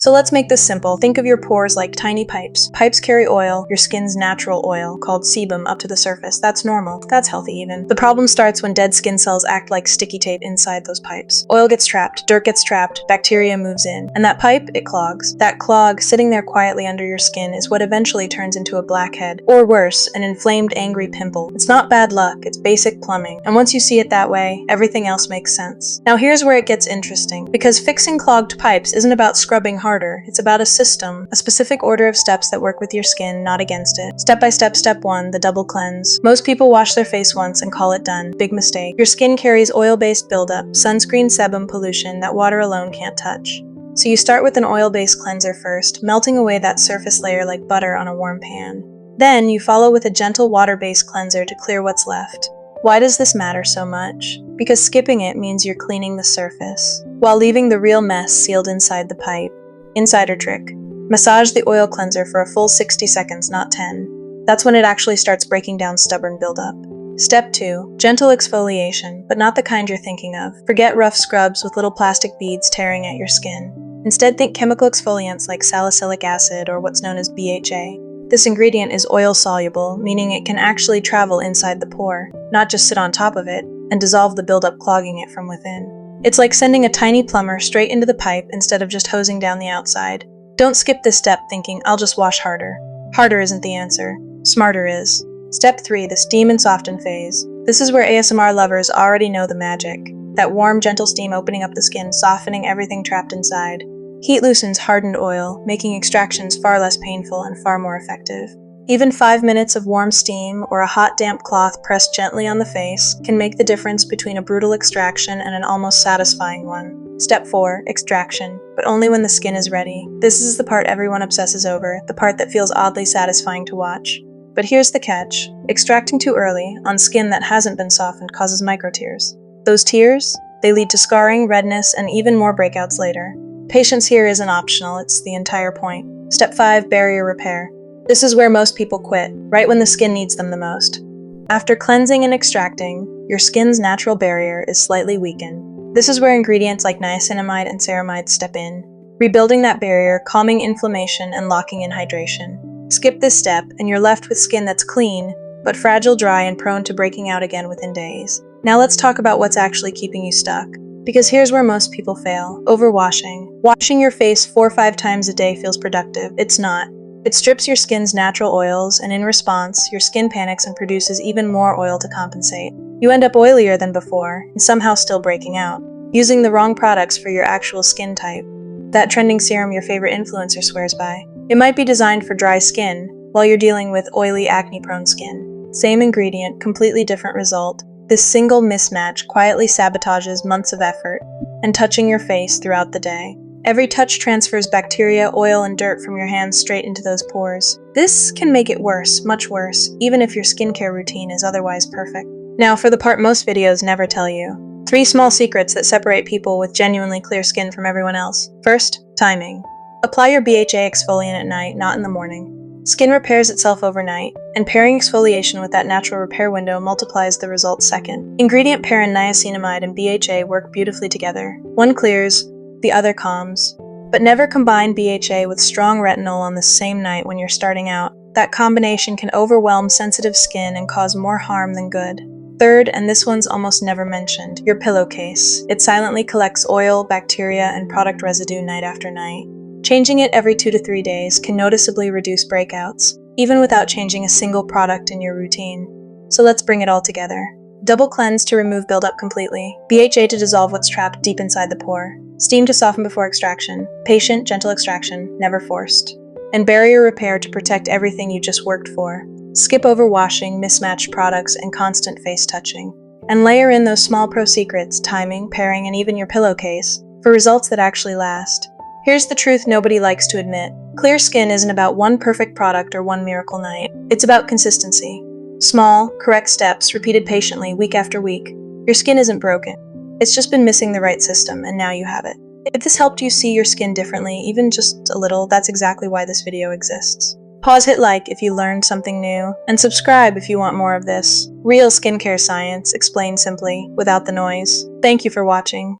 So let's make this simple. Think of your pores like tiny pipes. Pipes carry oil, your skin's natural oil, called sebum, up to the surface. That's normal. That's healthy even. The problem starts when dead skin cells act like sticky tape inside those pipes. Oil gets trapped, dirt gets trapped, bacteria moves in, and that pipe, it clogs. That clog, sitting there quietly under your skin, is what eventually turns into a blackhead, or worse, an inflamed, angry pimple. It's not bad luck, it's basic plumbing. And once you see it that way, everything else makes sense. Now here's where it gets interesting, because fixing clogged pipes isn't about scrubbing harder. It's about a system, a specific order of steps that work with your skin, not against it. Step by step, step 1, the double cleanse. Most people wash their face once and call it done. Big mistake. Your skin carries oil-based buildup, sunscreen, sebum, pollution that water alone can't touch. So you start with an oil-based cleanser first, melting away that surface layer like butter on a warm pan. Then you follow with a gentle water-based cleanser to clear what's left. Why does this matter so much? Because skipping it means you're cleaning the surface, while leaving the real mess sealed inside the pipe. Insider trick. Massage the oil cleanser for a full 60 seconds, not 10. That's when it actually starts breaking down stubborn buildup. Step 2. Gentle exfoliation, but not the kind you're thinking of. Forget rough scrubs with little plastic beads tearing at your skin. Instead, think chemical exfoliants like salicylic acid or what's known as BHA. This ingredient is oil-soluble, meaning it can actually travel inside the pore, not just sit on top of it, and dissolve the buildup clogging it from within. It's like sending a tiny plumber straight into the pipe instead of just hosing down the outside. Don't skip this step thinking, I'll just wash harder. Harder isn't the answer. Smarter is. Step 3, the steam and soften phase. This is where ASMR lovers already know the magic. That warm, gentle steam opening up the skin, softening everything trapped inside. Heat loosens hardened oil, making extractions far less painful and far more effective. Even 5 minutes of warm steam or a hot, damp cloth pressed gently on the face can make the difference between a brutal extraction and an almost satisfying one. Step 4, extraction, but only when the skin is ready. This is the part everyone obsesses over, the part that feels oddly satisfying to watch. But here's the catch. Extracting too early, on skin that hasn't been softened, causes microtears. Those tears, they lead to scarring, redness, and even more breakouts later. Patience here isn't optional, it's the entire point. Step 5, barrier repair. This is where most people quit, right when the skin needs them the most. After cleansing and extracting, your skin's natural barrier is slightly weakened. This is where ingredients like niacinamide and ceramide step in, rebuilding that barrier, calming inflammation, and locking in hydration. Skip this step, and you're left with skin that's clean, but fragile, dry, and prone to breaking out again within days. Now let's talk about what's actually keeping you stuck. Because here's where most people fail. Overwashing. Washing your face 4 or 5 times a day feels productive. It's not. It strips your skin's natural oils, and in response, your skin panics and produces even more oil to compensate. You end up oilier than before, and somehow still breaking out, using the wrong products for your actual skin type. That trending serum your favorite influencer swears by. It might be designed for dry skin, while you're dealing with oily, acne-prone skin. Same ingredient, completely different result. This single mismatch quietly sabotages months of effort and touching your face throughout the day. Every touch transfers bacteria, oil, and dirt from your hands straight into those pores. This can make it worse, much worse, even if your skincare routine is otherwise perfect. Now, for the part most videos never tell you. 3 small secrets that separate people with genuinely clear skin from everyone else. First, timing. Apply your BHA exfoliant at night, not in the morning. Skin repairs itself overnight, and pairing exfoliation with that natural repair window multiplies the results second. Ingredient pair in niacinamide and BHA work beautifully together. One clears, the other calms. But never combine BHA with strong retinol on the same night when you're starting out. That combination can overwhelm sensitive skin and cause more harm than good. Third, and this one's almost never mentioned, your pillowcase. It silently collects oil, bacteria, and product residue night after night. Changing it every 2 to 3 days can noticeably reduce breakouts, even without changing a single product in your routine. So let's bring it all together. Double cleanse to remove buildup completely. BHA to dissolve what's trapped deep inside the pore. Steam to soften before extraction. Patient, gentle extraction, never forced. And barrier repair to protect everything you just worked for. Skip over washing, mismatched products, and constant face touching. And layer in those small pro secrets, timing, pairing, and even your pillowcase, for results that actually last. Here's the truth nobody likes to admit. Clear skin isn't about one perfect product or one miracle night. It's about consistency. Small, correct steps, repeated patiently, week after week. Your skin isn't broken. It's just been missing the right system, and now you have it. If this helped you see your skin differently, even just a little, that's exactly why this video exists. Pause, hit like if you learned something new, and subscribe if you want more of this. Real skincare science, explained simply, without the noise. Thank you for watching.